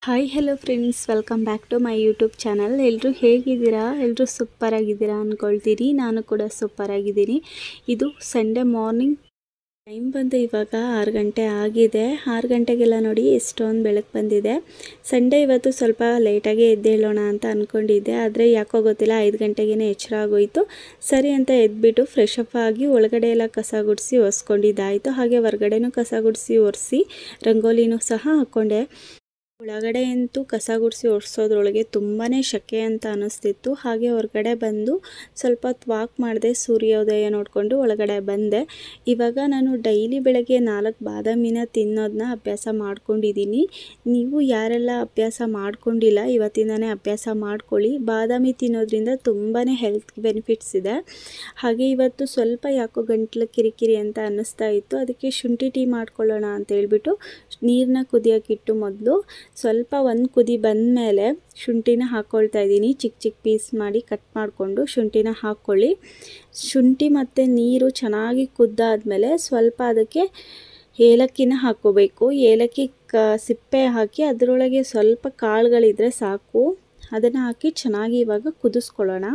Hi hello friends, welcome back to my YouTube channel. ಎಲ್ಲರೂ ಹೇಗಿದ್ದೀರಾ? ಎಲ್ಲರೂ ಸೂಪರ್ ಆಗಿದ್ದೀರಾ ಅಂದ್ಕೊಳ್ತೀನಿ. ನಾನು ಕೂಡ ಸೂಪರ್ ಆಗಿದ್ದೀನಿ. ಇದು ಸಂಡೇ ಮಾರ್ನಿಂಗ್ ಟೈಮ್ ಬಂದು ಇವಾಗ 6 ಗಂಟೆ ಆಗಿದೆ. 6 ಗಂಟೆಗೆಲ್ಲ ನೋಡಿ ಎಷ್ಟೊಂದು ಬೆಳಕು ಬಂದಿದೆ. ಸಂಡೇ ಇವತ್ತು ಸ್ವಲ್ಪ ಲೇಟಾಗಿ ಎದ್ದೇಳೋಣ ಅಂತ ಅಂದ್ಕೊಂಡಿದ್ದೆ, ಆದರೆ ಯಾಕೋ ಗೊತ್ತಿಲ್ಲ 5 ಗಂಟೆಗೇ ಎಚ್ಚರ ಆಗೋಯಿತು. ಸರಿ ಅಂತ ಎದ್ಬಿಟ್ಟು ಫ್ರೆಶ್ ಅಪ್ ಆಗಿ ಒಳಗಡೆ ಎಲ್ಲ ಕಸ ಗುಡಿಸಿ ಒರೆಸ್ಕೊಂಡಿದ್ದಾಯಿತು. ಹಾಗೆ ಹೊರಗಡೆನೂ ಕಸ ಗುಡಿಸಿ ಒರೆಸಿ ರಂಗೋಲಿನೂ ಸಹ ಹಾಕ್ಕೊಂಡೆ. ಒಳಗಡೆ ಅಂತೂ ಕಸ ಗುಡಿಸಿ ಒರೆಸೋದ್ರೊಳಗೆ ತುಂಬಾ ಶೆಕೆ ಅಂತ ಅನ್ನಿಸ್ತಿತ್ತು. ಹಾಗೆ ಹೊರಗಡೆ ಬಂದು ಸ್ವಲ್ಪ ಹೊತ್ತು ವಾಕ್ ಮಾಡಿದೆ, ಸೂರ್ಯೋದಯ ನೋಡಿಕೊಂಡು ಒಳಗಡೆ ಬಂದೆ. ಇವಾಗ ನಾನು ಡೈಲಿ ಬೆಳಗ್ಗೆ 4 ಬಾದಾಮಿನ ತಿನ್ನೋದನ್ನ ಅಭ್ಯಾಸ ಮಾಡ್ಕೊಂಡಿದ್ದೀನಿ. ನೀವು ಯಾರೆಲ್ಲ ಅಭ್ಯಾಸ ಮಾಡ್ಕೊಂಡಿಲ್ಲ ಇವತ್ತಿಂದನೇ ಅಭ್ಯಾಸ ಮಾಡ್ಕೊಳ್ಳಿ. ಬಾದಾಮಿ ತಿನ್ನೋದ್ರಿಂದ ತುಂಬಾ ಹೆಲ್ತ್ ಬೆನಿಫಿಟ್ಸ್ ಇದೆ. ಹಾಗೆ ಇವತ್ತು ಸ್ವಲ್ಪ ಯಾಕೋ ಗಂಟ್ಲು ಕಿರಿಕಿರಿ ಅಂತ ಅನ್ನಿಸ್ತಾ ಇತ್ತು. ಅದಕ್ಕೆ ಶುಂಠಿ ಟೀ ಮಾಡ್ಕೊಳ್ಳೋಣ ಅಂತ ಹೇಳ್ಬಿಟ್ಟು ನೀರನ್ನ ಕುದಿಯೋಕ್ಕಿಟ್ಟು ಮೊದಲು ಸ್ವಲ್ಪ ಒಂದು ಕುದಿ ಬಂದ ಮೇಲೆ ಶುಂಠಿನ ಹಾಕ್ಕೊಳ್ತಾ ಇದ್ದೀನಿ. ಚಿಕ್ಕ ಚಿಕ್ಕ ಪೀಸ್ ಮಾಡಿ ಕಟ್ ಮಾಡಿಕೊಂಡು ಶುಂಠಿನ ಹಾಕ್ಕೊಳ್ಳಿ. ಶುಂಠಿ ಮತ್ತು ನೀರು ಚೆನ್ನಾಗಿ ಕುದ್ದಾದಮೇಲೆ ಸ್ವಲ್ಪ ಅದಕ್ಕೆ ಏಲಕ್ಕಿನ ಹಾಕ್ಕೋಬೇಕು. ಏಲಕ್ಕಿ ಸಿಪ್ಪೆ ಹಾಕಿ ಅದರೊಳಗೆ ಸ್ವಲ್ಪ ಕಾಳುಗಳಿದ್ರೆ ಸಾಕು. ಅದನ್ನು ಹಾಕಿ ಚೆನ್ನಾಗಿ ಇವಾಗ ಕುದಿಸ್ಕೊಳ್ಳೋಣ.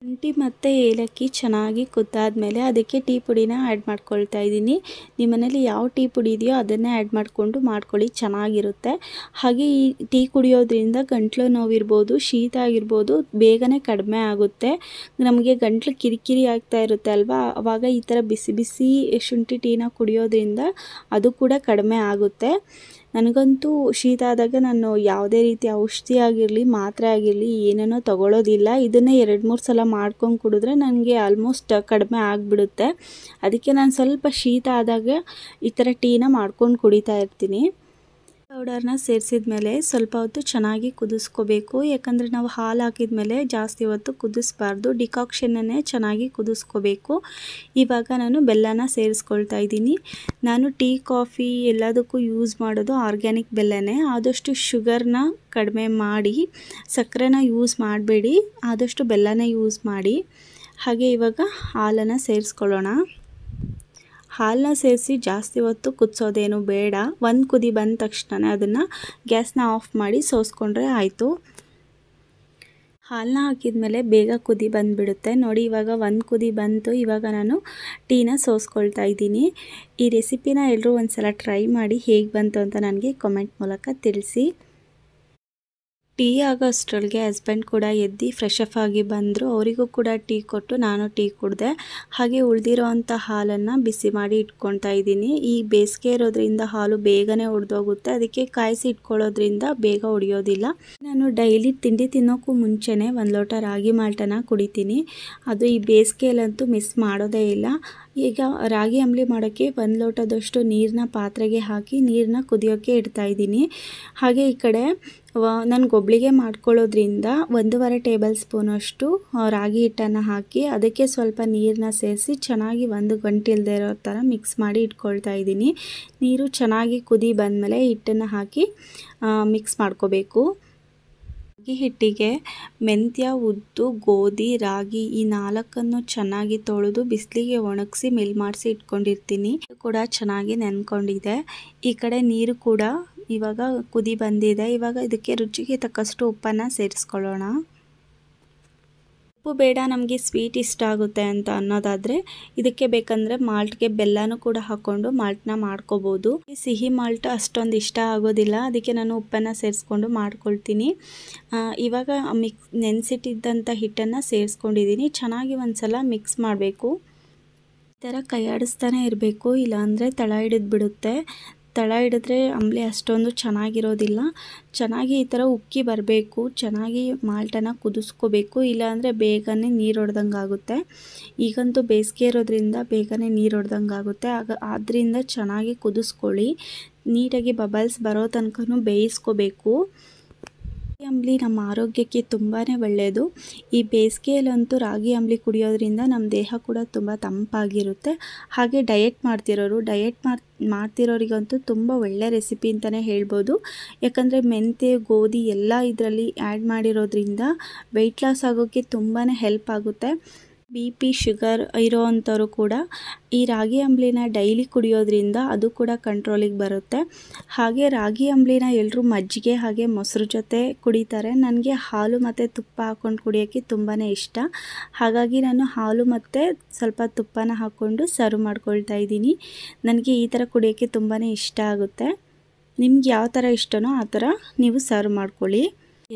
ಶುಂಠಿ ಮತ್ತು ಏಲಕ್ಕಿ ಚೆನ್ನಾಗಿ ಕುದ್ದಾದಮೇಲೆ ಅದಕ್ಕೆ ಟೀ ಪುಡಿನ ಆ್ಯಡ್ ಮಾಡ್ಕೊಳ್ತಾ ಇದ್ದೀನಿ. ನಿಮ್ಮ ಮನೇಲಿ ಯಾವ ಟೀ ಪುಡಿ ಇದೆಯೋ ಅದನ್ನೇ ಆ್ಯಡ್ ಮಾಡ್ಕೊಳ್ಳಿ, ಚೆನ್ನಾಗಿರುತ್ತೆ. ಹಾಗೆ ಈ ಟೀ ಕುಡಿಯೋದ್ರಿಂದ ಗಂಟ್ಲು ನೋವಿರ್ಬೋದು, ಶೀತ ಆಗಿರ್ಬೋದು ಬೇಗನೆ ಕಡಿಮೆ ಆಗುತ್ತೆ. ನಮಗೆ ಗಂಟ್ಲು ಕಿರಿಕಿರಿ ಆಗ್ತಾ ಇರುತ್ತೆ ಅಲ್ವಾ, ಆವಾಗ ಈ ಥರ ಬಿಸಿ ಬಿಸಿ ಶುಂಠಿ ಟೀನ ಕುಡಿಯೋದ್ರಿಂದ ಅದು ಕೂಡ ಕಡಿಮೆ ಆಗುತ್ತೆ. ನನಗಂತೂ ಶೀತ ಆದಾಗ ನಾನು ಯಾವುದೇ ರೀತಿ ಔಷಧಿ ಆಗಿರಲಿ ಮಾತ್ರೆ ಆಗಿರಲಿ ಏನೇನೋ ತಗೊಳ್ಳೋದಿಲ್ಲ. ಇದನ್ನೇ 2-3 ಸಲ ಮಾಡ್ಕೊಂಡು ಕುಡಿದ್ರೆ ನನಗೆ ಆಲ್ಮೋಸ್ಟ್ ಕಡಿಮೆ ಆಗಿಬಿಡುತ್ತೆ. ಅದಕ್ಕೆ ನಾನು ಸ್ವಲ್ಪ ಶೀತ ಆದಾಗ ಈ ಥರ ಟೀನ ಮಾಡ್ಕೊಂಡು ಕುಡಿತಾ ಇರ್ತೀನಿ. ಪೌಡರ್ನ ಸೇರಿಸಿದ ಮೇಲೆ ಸ್ವಲ್ಪ ಹೊತ್ತು ಚೆನ್ನಾಗಿ ಕುದಿಸ್ಕೋಬೇಕು. ಯಾಕಂದರೆ ನಾವು ಹಾಲು ಹಾಕಿದ ಮೇಲೆ ಜಾಸ್ತಿ ಹೊತ್ತು ಕುದಿಸ್ಬಾರ್ದು, ಡಿಕಾಕ್ಷನನ್ನೇ ಚೆನ್ನಾಗಿ ಕುದಿಸ್ಕೋಬೇಕು. ಇವಾಗ ನಾನು ಬೆಲ್ಲನ ಸೇರಿಸ್ಕೊಳ್ತಾ ಇದ್ದೀನಿ. ನಾನು ಟೀ ಕಾಫಿ ಎಲ್ಲದಕ್ಕೂ ಯೂಸ್ ಮಾಡೋದು ಆರ್ಗ್ಯಾನಿಕ್ ಬೆಲ್ಲನೇ. ಆದಷ್ಟು ಶುಗರ್ನ ಕಡಿಮೆ ಮಾಡಿ, ಸಕ್ಕರೆನ ಯೂಸ್ ಮಾಡಬೇಡಿ, ಆದಷ್ಟು ಬೆಲ್ಲನೇ ಯೂಸ್ ಮಾಡಿ. ಹಾಗೆ ಇವಾಗ ಹಾಲನ್ನು ಸೇರಿಸ್ಕೊಳ್ಳೋಣ. ಹಾಲನ್ನ ಸೇರಿಸಿ ಜಾಸ್ತಿ ಹೊತ್ತು ಕುದಿಸೋದೇನು ಬೇಡ. ಒಂದು ಕುದಿ ಬಂದ ತಕ್ಷಣ ಅದನ್ನು ಗ್ಯಾಸ್ನ ಆಫ್ ಮಾಡಿ ಸೋಸ್ಕೊಂಡ್ರೆ ಆಯಿತು. ಹಾಲನ್ನ ಹಾಕಿದ ಮೇಲೆ ಬೇಗ ಕುದಿ ಬಂದುಬಿಡುತ್ತೆ. ನೋಡಿ ಇವಾಗ ಒಂದು ಕುದಿ ಬಂತು. ಇವಾಗ ನಾನು ಟೀನ ಸೋಸ್ಕೊಳ್ತಾ ಇದ್ದೀನಿ. ಈ ರೆಸಿಪಿನ ಎಲ್ಲರೂ ಒಂದು ಸಲ ಟ್ರೈ ಮಾಡಿ ಹೇಗೆ ಬಂತು ಅಂತ ನನಗೆ ಕಾಮೆಂಟ್ ಮೂಲಕ ತಿಳಿಸಿ. ಟೀ ಆಗೋ ಅಷ್ಟರೊಳಗೆ ಹಸ್ಬೆಂಡ್ ಕೂಡ ಎದ್ದು ಫ್ರೆಶ್ ಅಪ್ ಆಗಿ ಬಂದರು. ಅವರಿಗೂ ಕೂಡ ಟೀ ಕೊಟ್ಟು ನಾನು ಟೀ ಕುಡಿದೆ. ಹಾಗೆ ಉಳಿದಿರೋ ಅಂಥ ಹಾಲನ್ನು ಬಿಸಿ ಮಾಡಿ ಇಟ್ಕೊಳ್ತಾ ಇದ್ದೀನಿ. ಈ ಬೇಸಿಗೆ ಇರೋದ್ರಿಂದ ಹಾಲು ಬೇಗನೆ ಒಡೆದೋಗುತ್ತೆ, ಅದಕ್ಕೆ ಕಾಯಿಸಿ ಇಟ್ಕೊಳ್ಳೋದ್ರಿಂದ ಬೇಗ ಒಡೆಯೋದಿಲ್ಲ. ನಾನು ಡೈಲಿ ತಿಂಡಿ ತಿನ್ನೋಕ್ಕೂ ಮುಂಚೆನೇ 1 ಲೋಟ ರಾಗಿ ಮಾಲ್ಟನ್ನು ಕುಡಿತೀನಿ. ಅದು ಈ ಬೇಸಿಗೆಯಲ್ಲಂತೂ ಮಿಸ್ ಮಾಡೋದೇ ಇಲ್ಲ. ಈಗ ರಾಗಿ ಅಂಬಲಿ ಮಾಡೋಕ್ಕೆ 1 ಲೋಟದಷ್ಟು ನೀರನ್ನ ಪಾತ್ರೆಗೆ ಹಾಕಿ ನೀರನ್ನ ಕುದಿಯೋಕ್ಕೆ ಇಡ್ತಾಯಿದ್ದೀನಿ. ಹಾಗೆ ಈ ಕಡೆ ನಾನು ಒಬ್ಳಿಗೆ ಮಾಡ್ಕೊಳ್ಳೋದ್ರಿಂದ 1.5 ಟೇಬಲ್ ಸ್ಪೂನಷ್ಟು ರಾಗಿ ಹಿಟ್ಟನ್ನು ಹಾಕಿ ಅದಕ್ಕೆ ಸ್ವಲ್ಪ ನೀರನ್ನ ಸೇರಿಸಿ ಚೆನ್ನಾಗಿ ಒಂದು ಗಂಟಿಲ್ದೇ ಇರೋ ಥರ ಮಿಕ್ಸ್ ಮಾಡಿ ಇಟ್ಕೊಳ್ತಾ ಇದ್ದೀನಿ. ನೀರು ಚೆನ್ನಾಗಿ ಕುದಿ ಬಂದಮೇಲೆ ಹಿಟ್ಟನ್ನು ಹಾಕಿ ಮಿಕ್ಸ್ ಮಾಡ್ಕೋಬೇಕು. ರಾಗಿ ಹಿಟ್ಟಿಗೆ ಮೆಂತ್ಯ, ಉದ್ದು, ಗೋಧಿ, ರಾಗಿ ಈ 4ನ್ನು ಚೆನ್ನಾಗಿ ತೊಳೆದು ಬಿಸಿಲಿಗೆ ಒಣಗಿಸಿ ಮಿಲ್ ಮಾಡಿಸಿ ಇಟ್ಕೊಂಡಿರ್ತೀನಿ. ಕೂಡ ಚೆನ್ನಾಗಿ ನೆನ್ಕೊಂಡಿದೆ. ಈ ಕಡೆ ನೀರು ಕೂಡ ಇವಾಗ ಕುದಿ ಬಂದಿದೆ. ಇವಾಗ ಇದಕ್ಕೆ ರುಚಿಗೆ ತಕ್ಕಷ್ಟು ಉಪ್ಪನ್ನು ಸೇರಿಸ್ಕೊಳ್ಳೋಣ. ಉಪ್ಪು ಬೇಡ ನಮಗೆ ಸ್ವೀಟ್ ಇಷ್ಟ ಆಗುತ್ತೆ ಅಂತ ಅನ್ನೋದಾದರೆ ಇದಕ್ಕೆ ಬೇಕಂದರೆ ಮಾಲ್ಟ್ಗೆ ಬೆಲ್ಲನೂ ಕೂಡ ಹಾಕ್ಕೊಂಡು ಮಾಲ್ಟ್ನ ಮಾಡ್ಕೋಬೋದು. ಸಿಹಿ ಮಾಲ್ಟ್ ಅಷ್ಟೊಂದು ಇಷ್ಟ ಆಗೋದಿಲ್ಲ, ಅದಕ್ಕೆ ನಾನು ಉಪ್ಪನ್ನು ಸೇರಿಸ್ಕೊಂಡು ಮಾಡ್ಕೊಳ್ತೀನಿ. ಇವಾಗ ನೆನೆಸಿಟ್ಟಿದ್ದಂಥ ಹಿಟ್ಟನ್ನು ಸೇರಿಸ್ಕೊಂಡಿದ್ದೀನಿ. ಚೆನ್ನಾಗಿ ಒಂದು ಸಲ ಮಿಕ್ಸ್ ಮಾಡಬೇಕು. ಈ ಥರ ಕೈ ಆಡಿಸ್ತಾನೆ ಇರಬೇಕು, ಇಲ್ಲಾಂದರೆ ತಳ ಹಿಡಿದು ಬಿಡುತ್ತೆ. ತಳ ಹಿಡಿದ್ರೆ ಅಂಬಲಿ ಅಷ್ಟೊಂದು ಚೆನ್ನಾಗಿರೋದಿಲ್ಲ. ಚೆನ್ನಾಗಿ ಈ ಥರ ಉಕ್ಕಿ ಬರಬೇಕು. ಚೆನ್ನಾಗಿ ಮಾಲ್ಟನ್ನು ಕುದಿಸ್ಕೋಬೇಕು, ಇಲ್ಲಾಂದರೆ ಬೇಗನೆ ನೀರು ಹೊಡೆದಂಗೆ ಆಗುತ್ತೆ. ಈಗಂತೂ ಬೇಸಿಗೆ ಇರೋದ್ರಿಂದ ಬೇಗನೆ ನೀರು ಹೊಡೆದಂಗೆ ಆಗುತ್ತೆ. ಆದ್ದರಿಂದ ಚೆನ್ನಾಗಿ ಕುದಿಸ್ಕೊಳ್ಳಿ. ನೀಟಾಗಿ ಬಬಲ್ಸ್ ಬರೋ ತನಕ ಬೇಯಿಸ್ಕೋಬೇಕು. ರಾಗಿ ಅಂಬಲಿ ನಮ್ಮ ಆರೋಗ್ಯಕ್ಕೆ ತುಂಬಾ ಒಳ್ಳೆಯದು. ಈ ಬೇಸಿಗೆಯಲ್ಲಂತೂ ರಾಗಿ ಅಂಬಲಿ ಕುಡಿಯೋದ್ರಿಂದ ನಮ್ಮ ದೇಹ ಕೂಡ ತುಂಬ ತಂಪಾಗಿರುತ್ತೆ. ಹಾಗೆ ಡಯಟ್ ಮಾಡ್ತಿರೋರಿಗಂತೂ ತುಂಬ ಒಳ್ಳೆ ರೆಸಿಪಿ ಅಂತಲೇ ಹೇಳ್ಬೋದು. ಯಾಕಂದರೆ ಮೆಂತ್ಯ, ಗೋಧಿ ಎಲ್ಲ ಇದರಲ್ಲಿ ಆ್ಯಡ್ ಮಾಡಿರೋದ್ರಿಂದ ವೆಯ್ಟ್ ಲಾಸ್ ಆಗೋಕ್ಕೆ ತುಂಬಾ ಹೆಲ್ಪ್ ಆಗುತ್ತೆ. BP ಶುಗರ್ ಇರೋ ಅಂಥವ್ರು ಕೂಡ ಈ ರಾಗಿ ಅಂಬಲಿನ ಡೈಲಿ ಕುಡಿಯೋದ್ರಿಂದ ಅದು ಕೂಡ ಕಂಟ್ರೋಲಿಗೆ ಬರುತ್ತೆ. ಹಾಗೆ ರಾಗಿ ಅಂಬಲಿನ ಎಲ್ಲರೂ ಮಜ್ಜಿಗೆ ಹಾಗೆ ಮೊಸರು ಜೊತೆ ಕುಡಿತಾರೆ. ನನಗೆ ಹಾಲು ಮತ್ತು ತುಪ್ಪ ಹಾಕ್ಕೊಂಡು ಕುಡಿಯೋಕ್ಕೆ ತುಂಬಾ ಇಷ್ಟ. ಹಾಗಾಗಿ ನಾನು ಹಾಲು ಮತ್ತು ಸ್ವಲ್ಪ ತುಪ್ಪನ ಹಾಕ್ಕೊಂಡು ಸರ್ವ್ ಮಾಡ್ಕೊಳ್ತಾ ಇದ್ದೀನಿ. ನನಗೆ ಈ ಥರ ಕುಡಿಯೋಕ್ಕೆ ತುಂಬಾ ಇಷ್ಟ ಆಗುತ್ತೆ. ನಿಮ್ಗೆ ಯಾವ ಥರ ಇಷ್ಟನೋ ಆ ಥರ ನೀವು ಸರ್ವ್ ಮಾಡ್ಕೊಳ್ಳಿ.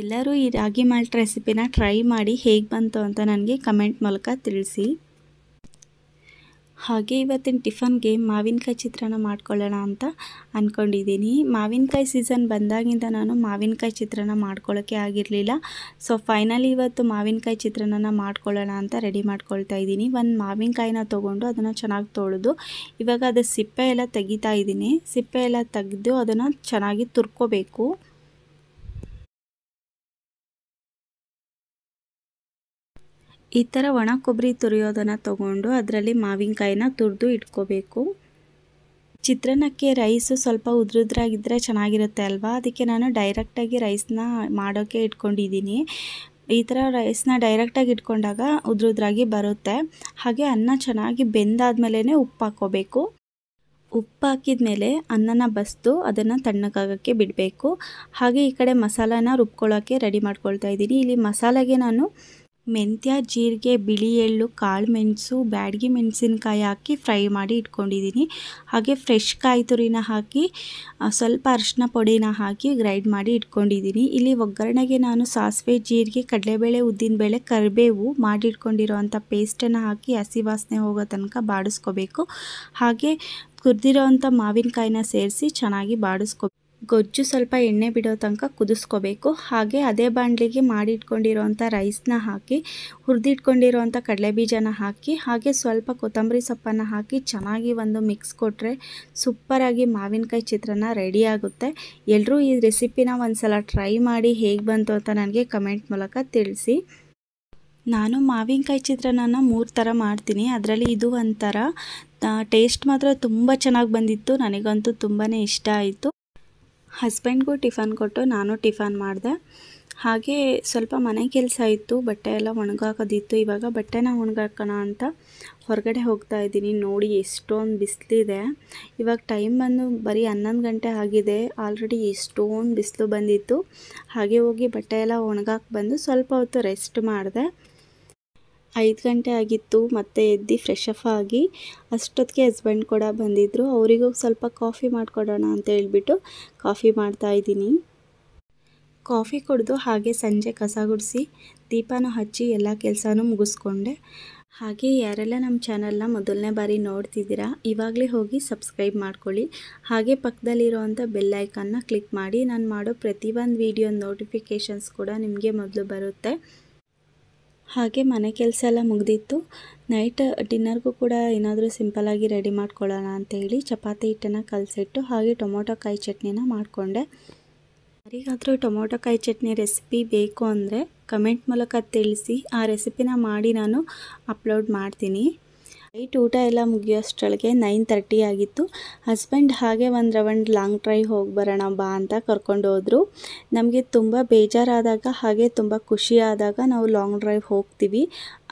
ಎಲ್ಲರೂ ಈ ರಾಗಿ ಮಾಲ್ಟ್ ರೆಸಿಪಿನ ಟ್ರೈ ಮಾಡಿ ಹೇಗೆ ಬಂತು ಅಂತ ನನಗೆ ಕಮೆಂಟ್ ಮೂಲಕ ತಿಳಿಸಿ. ಹಾಗೆ ಇವತ್ತಿನ ಟಿಫನ್ಗೆ ಮಾವಿನಕಾಯಿ ಚಿತ್ರಾನ್ನ ಮಾಡ್ಕೊಳ್ಳೋಣ ಅಂತ ಅಂದ್ಕೊಂಡಿದ್ದೀನಿ. ಮಾವಿನಕಾಯಿ ಸೀಸನ್ ಬಂದಾಗಿಂದ ನಾನು ಮಾವಿನಕಾಯಿ ಚಿತ್ರಾನ್ನ ಮಾಡ್ಕೊಳ್ಳೋಕ್ಕೆ ಆಗಿರಲಿಲ್ಲ. ಸೊ ಫೈನಲಿ ಇವತ್ತು ಮಾವಿನಕಾಯಿ ಚಿತ್ರಾನ್ನ ಮಾಡ್ಕೊಳ್ಳೋಣ ಅಂತ ರೆಡಿ ಮಾಡ್ಕೊಳ್ತಾ ಇದ್ದೀನಿ. ಒಂದು ಮಾವಿನಕಾಯಿನ ತೊಗೊಂಡು ಅದನ್ನು ಚೆನ್ನಾಗಿ ತೊಳೆದು ಇವಾಗ ಅದು ಸಿಪ್ಪೆ ಎಲ್ಲ ತೆಗಿತಾ ಇದ್ದೀನಿ. ಸಿಪ್ಪೆ ಎಲ್ಲ ತೆಗೆದು ಅದನ್ನು ಚೆನ್ನಾಗಿ ತುರ್ಕೋಬೇಕು. ಈ ಥರ ಒಣ ಕೊಬ್ಬರಿ ತುರಿಯೋದನ್ನು ತೊಗೊಂಡು ಅದರಲ್ಲಿ ಮಾವಿನಕಾಯಿನ ತುರಿದು ಇಟ್ಕೋಬೇಕು. ಚಿತ್ರಾನ್ನಕ್ಕೆ ರೈಸು ಸ್ವಲ್ಪ ಉದ್ರುದ್ರಾಗಿದ್ದರೆ ಚೆನ್ನಾಗಿರುತ್ತೆ ಅಲ್ವಾ, ಅದಕ್ಕೆ ನಾನು ಡೈರೆಕ್ಟಾಗಿ ರೈಸ್ನ ಮಾಡೋಕ್ಕೆ ಇಟ್ಕೊಂಡಿದ್ದೀನಿ. ಈ ಥರ ರೈಸ್ನ ಡೈರೆಕ್ಟಾಗಿ ಇಟ್ಕೊಂಡಾಗ ಉದ್ರುದ್ರಾಗಿ ಬರುತ್ತೆ. ಹಾಗೆ ಅನ್ನ ಚೆನ್ನಾಗಿ ಬೆಂದಾದ್ಮೇಲೆ ಉಪ್ಪು ಹಾಕ್ಕೋಬೇಕು. ಉಪ್ಪು ಹಾಕಿದ ಮೇಲೆ ಅನ್ನನ ಬಸ್ದು ಅದನ್ನು ತಣ್ಣಗಾಗೋಕ್ಕೆ ಬಿಡಬೇಕು. ಹಾಗೆ ಈ ಕಡೆ ಮಸಾಲಾನ ರುಬ್ಕೊಳ್ಳೋಕ್ಕೆ ರೆಡಿ ಮಾಡ್ಕೊಳ್ತಾ ಇದ್ದೀನಿ. ಇಲ್ಲಿ ಮಸಾಲೆಗೆ ನಾನು ಮೆಂತ್ಯ, ಜೀರಿಗೆ, ಬಿಳಿ ಎಳ್ಳು, ಕಾಳು ಮೆಣಸು, ಬ್ಯಾಡಗಿ ಮೆಣಸಿನಕಾಯಿ ಹಾಕಿ ಫ್ರೈ ಮಾಡಿ ಇಟ್ಕೊಂಡಿದ್ದೀನಿ. ಹಾಗೆ ಫ್ರೆಶ್ ಕಾಯಿ ತುರಿನ ಹಾಕಿ ಸ್ವಲ್ಪ ಅರಿಶಿನ ಪುಡಿನ ಹಾಕಿ ಗ್ರೈಂಡ್ ಮಾಡಿ ಇಟ್ಕೊಂಡಿದ್ದೀನಿ. ಇಲ್ಲಿ ಒಗ್ಗರಣೆಗೆ ನಾನು ಸಾಸಿವೆ, ಜೀರಿಗೆ, ಕಡಲೆಬೇಳೆ, ಉದ್ದಿನಬೇಳೆ, ಕರಿಬೇವು ಮಾಡಿ ಇಟ್ಕೊಂಡಿರೋವಂಥ ಪೇಸ್ಟನ್ನು ಹಾಕಿ ಹಸಿ ವಾಸನೆ ಹೋಗೋ ತನಕ ಬಾಡಿಸ್ಕೋಬೇಕು. ಹಾಗೆ ಕುದಿರೋವಂಥ ಮಾವಿನಕಾಯಿನ ಸೇರಿಸಿ ಚೆನ್ನಾಗಿ ಬಾಡಿಸ್ಕೋಬೇಕು. ಗೊಜ್ಜು ಸ್ವಲ್ಪ ಎಣ್ಣೆ ಬಿಡೋ ತನಕ ಕುದಿಸ್ಕೋಬೇಕು. ಹಾಗೆ ಅದೇ ಬಾಣಲಿಗೆ ಮಾಡಿ ಇಟ್ಕೊಂಡಿರೋವಂಥ ರೈಸ್ನ ಹಾಕಿ ಹುರಿದಿಟ್ಕೊಂಡಿರೋವಂಥ ಕಡಲೆಬೀಜನ ಹಾಕಿ ಹಾಗೆ ಸ್ವಲ್ಪ ಕೊತ್ತಂಬರಿ ಸೊಪ್ಪನ್ನು ಹಾಕಿ ಚೆನ್ನಾಗಿ ಒಂದು ಮಿಕ್ಸ್ ಕೊಟ್ಟರೆ ಸೂಪರಾಗಿ ಮಾವಿನಕಾಯಿ ಚಿತ್ರಾನ್ನ ರೆಡಿ ಆಗುತ್ತೆ. ಎಲ್ಲರೂ ಈ ರೆಸಿಪಿನ ಒಂದ್ಸಲ ಟ್ರೈ ಮಾಡಿ ಹೇಗೆ ಬಂತು ಅಂತ ನನಗೆ ಕಮೆಂಟ್ ಮೂಲಕ ತಿಳಿಸಿ. ನಾನು ಮಾವಿನಕಾಯಿ ಚಿತ್ರಾನ್ನ 3 ಥರ ಮಾಡ್ತೀನಿ. ಅದರಲ್ಲಿ ಇದು ಒಂಥರ ಟೇಸ್ಟ್ ಮಾತ್ರ ತುಂಬ ಚೆನ್ನಾಗಿ ಬಂದಿತ್ತು. ನನಗಂತೂ ತುಂಬಾ ಇಷ್ಟ ಆಯಿತು. ಹಸ್ಬೆಂಡ್ಗೂ ಟಿಫನ್ ಕೊಟ್ಟು ನಾನು ಟಿಫನ್ ಮಾಡಿದೆ. ಹಾಗೆ ಸ್ವಲ್ಪ ಮನೆ ಕೆಲಸ ಇತ್ತು, ಬಟ್ಟೆ ಎಲ್ಲ ಒಣಗಾಕೋದಿತ್ತು. ಇವಾಗ ಬಟ್ಟೆನ ಒಣಗಾಕೋಣ ಅಂತ ಹೊರಗಡೆ ಹೋಗ್ತಾ ಇದ್ದೀನಿ. ನೋಡಿ ಎಷ್ಟೊಂದು ಬಿಸಿಲಿದೆ. ಇವಾಗ ಟೈಮ್ ಬಂದು ಬರೀ 11 ಗಂಟೆ ಆಗಿದೆ. ಆಲ್ರೆಡಿ ಎಷ್ಟೊಂದು ಬಿಸಿಲು ಬಂದಿತ್ತು. ಹಾಗೆ ಹೋಗಿ ಬಟ್ಟೆ ಎಲ್ಲ ಒಣಗಾಕಿ ಬಂದು ಸ್ವಲ್ಪ ಹೊತ್ತು ರೆಸ್ಟ್ ಮಾಡಿದೆ. 5 ಗಂಟೆ ಆಗಿತ್ತು. ಮತ್ತೆ ಎದ್ದು ಫ್ರೆಶ್ ಅಪ್ ಆಗಿ ಅಷ್ಟೊತ್ತಿಗೆ ಹಸ್ಬೆಂಡ್ ಕೂಡ ಬಂದಿದ್ದರು. ಅವರಿಗೂ ಸ್ವಲ್ಪ ಕಾಫಿ ಮಾಡಿಕೊಡೋಣ ಅಂತ ಹೇಳ್ಬಿಟ್ಟು ಕಾಫಿ ಮಾಡ್ತಾಯಿದ್ದೀನಿ. ಕಾಫಿ ಕುಡಿದು ಹಾಗೆ ಸಂಜೆ ಕಸ ಗುಡಿಸಿ ದೀಪನೂ ಹಚ್ಚಿ ಎಲ್ಲ ಕೆಲಸನೂ ಮುಗಿಸ್ಕೊಂಡೆ. ಹಾಗೆ ಯಾರೆಲ್ಲ ನಮ್ಮ ಚಾನಲ್ನ ಮೊದಲನೇ ಬಾರಿ ನೋಡ್ತಿದ್ದೀರಾ ಇವಾಗಲೇ ಹೋಗಿ ಸಬ್ಸ್ಕ್ರೈಬ್ ಮಾಡ್ಕೊಳ್ಳಿ. ಹಾಗೆ ಪಕ್ಕದಲ್ಲಿರೋವಂಥ ಬೆಲ್ ಐಕಾನ್ನ ಕ್ಲಿಕ್ ಮಾಡಿ. ನಾನು ಮಾಡೋ ಪ್ರತಿಯೊಂದು ವಿಡಿಯೋ ನೋಟಿಫಿಕೇಷನ್ಸ್ ಕೂಡ ನಿಮಗೆ ಮೊದಲು ಬರುತ್ತೆ. ಹಾಗೆ ಮನೆ ಕೆಲಸ ಎಲ್ಲ ಮುಗಿದಿತ್ತು. ನೈಟ್ ಡಿನ್ನರ್ಗೂ ಕೂಡ ಏನಾದರೂ ಸಿಂಪಲಾಗಿ ರೆಡಿ ಮಾಡ್ಕೊಳ್ಳೋಣ ಅಂತೇಳಿ ಚಪಾತಿ ಹಿಟ್ಟನ್ನು ಕಲಸಿಟ್ಟು ಹಾಗೆ ಟೊಮೊಟೊ ಕಾಯಿ ಚಟ್ನಿನ ಮಾಡಿಕೊಂಡೆ. ಯಾರಿಗಾದರೂ ಟೊಮೊಟೊ ಕಾಯಿ ಚಟ್ನಿ ರೆಸಿಪಿ ಬೇಕು ಅಂದರೆ ಕಮೆಂಟ್ ಮೂಲಕ ತಿಳಿಸಿ. ಆ ರೆಸಿಪಿನ ಮಾಡಿ ನಾನು ಅಪ್ಲೋಡ್ ಮಾಡ್ತೀನಿ. ನೈಟ್ ಊಟ ಎಲ್ಲ ಮುಗಿಯೋಷ್ಟರೊಳಗೆ 9:30 ಆಗಿತ್ತು. ಹಸ್ಬೆಂಡ್ ಹಾಗೆ ಒಂದು ರೌಂಡ್ ಲಾಂಗ್ ಡ್ರೈವ್ ಹೋಗಿ ಬರೋಣ ಬಾ ಅಂತ ಕರ್ಕೊಂಡು ಹೋದರು. ನಮಗೆ ತುಂಬ ಬೇಜಾರಾದಾಗ ಹಾಗೆ ತುಂಬ ಖುಷಿಯಾದಾಗ ನಾವು ಲಾಂಗ್ ಡ್ರೈವ್ ಹೋಗ್ತೀವಿ.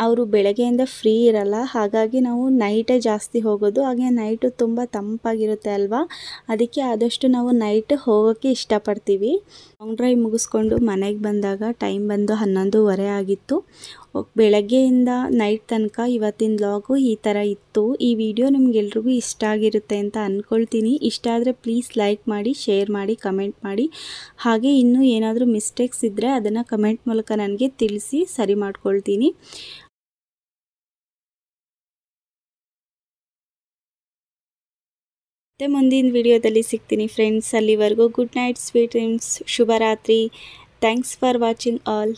ಅವರು ಬೆಳಗ್ಗೆಯಿಂದ ಫ್ರೀ ಇರಲ್ಲ, ಹಾಗಾಗಿ ನಾವು ನೈಟೇ ಜಾಸ್ತಿ ಹೋಗೋದು. ಹಾಗೆ ನೈಟು ತುಂಬ ತಂಪಾಗಿರುತ್ತೆ ಅಲ್ವಾ, ಅದಕ್ಕೆ ಆದಷ್ಟು ನಾವು ನೈಟ್ ಹೋಗೋಕ್ಕೆ ಇಷ್ಟಪಡ್ತೀವಿ. ಲಾಂಗ್ ಡ್ರೈವ್ ಮುಗಿಸ್ಕೊಂಡು ಮನೆಗೆ ಬಂದಾಗ ಟೈಮ್ ಬಂದು 11:30 ಆಗಿತ್ತು. ಬೆಳಗ್ಗೆಯಿಂದ ನೈಟ್ ತನಕ ಇವತ್ತಿನ ವ್ಲಾಗು ಈ ಥರ ಇತ್ತು. ಈ ವಿಡಿಯೋ ನಿಮ್ಗೆಲ್ರಿಗೂ ಇಷ್ಟ ಆಗಿರುತ್ತೆ ಅಂತ ಅಂದ್ಕೊಳ್ತೀನಿ. ಇಷ್ಟ ಆದರೆ ಪ್ಲೀಸ್ ಲೈಕ್ ಮಾಡಿ, ಶೇರ್ ಮಾಡಿ, ಕಮೆಂಟ್ ಮಾಡಿ. ಹಾಗೆ ಇನ್ನೂ ಏನಾದರೂ ಮಿಸ್ಟೇಕ್ಸ್ ಇದ್ದರೆ ಅದನ್ನು ಕಮೆಂಟ್ ಮೂಲಕ ನನಗೆ ತಿಳಿಸಿ, ಸರಿ ಮಾಡ್ಕೊಳ್ತೀನಿ. ಮತ್ತೆ ಮುಂದಿನ ವಿಡಿಯೋದಲ್ಲಿ ಸಿಗ್ತೀನಿ ಫ್ರೆಂಡ್ಸ್. ಅಲ್ಲಿವರೆಗೂ ಗುಡ್ ನೈಟ್, ಸ್ವೀಟ್ ಡ್ರೀಮ್ಸ್, ಶುಭರಾತ್ರಿ. Thanks for watching all.